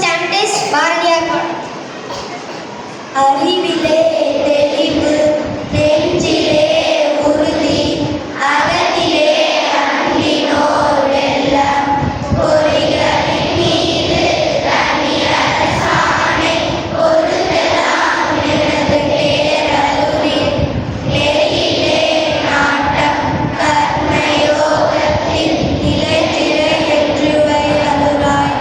stamp is Bharathiyar பாடல். அறிவிலே தெளிவு நெஞ்சிலே உறுதி அகத்திலே அன்பினோர் எல்லாம் பொறிகளின் மீது தனி அரசாணை பொருளெல்லாம் எனது பேரருளி நெறியிலே நாட்டம் கர்மயோகத்தில் நிலைத்திரை என்றுவை அருளாய்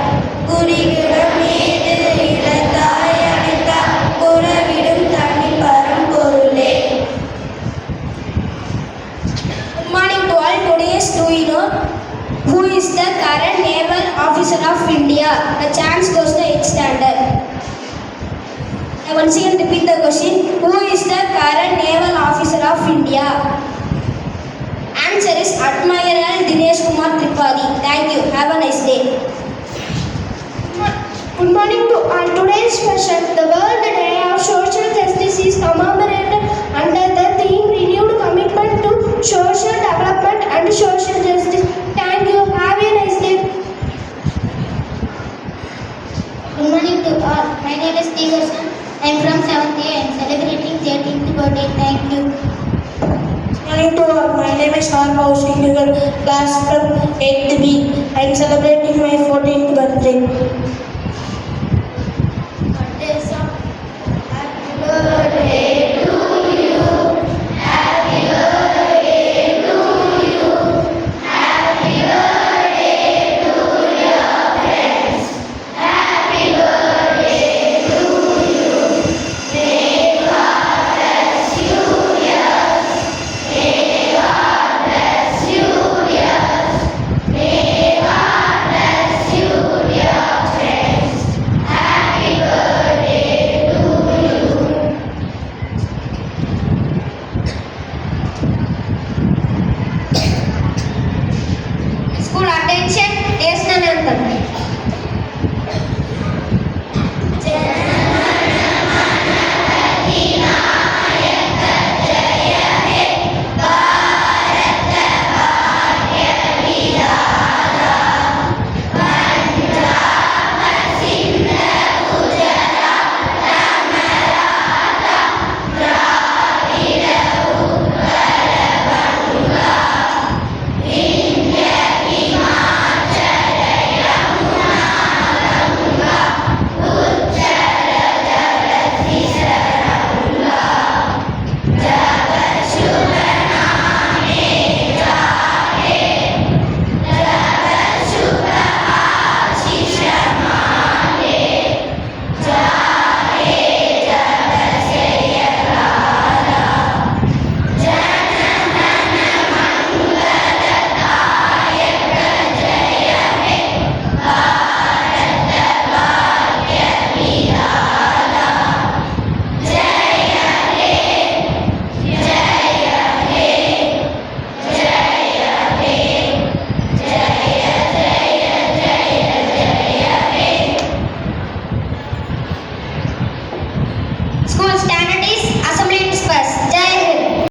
குறிகிடம் மீது இலத்தாய் அணித்தார் புறவிடும் தனி பரம்பொருளே. Good morning to all. Today's do you know who is the current naval officer of India? The chance goes to 8th standard. I once again repeat the question. Who is the current naval officer of India? Answer is Admiral Dinesh Kumar Tripathi. Thank you. Have a nice day. Good morning to all. Today's session, the World Day of Social Justice is commemorated under the theme Renewed Commitment to Social Development and Social Justice. Thank you. Have a nice day. Good morning to all. My name is Stevenson. I am from 7th A. I am celebrating 13th birthday. Thank you. Morning to all. My name is Harpa Singh, class from 8th B. I am celebrating my 14th birthday.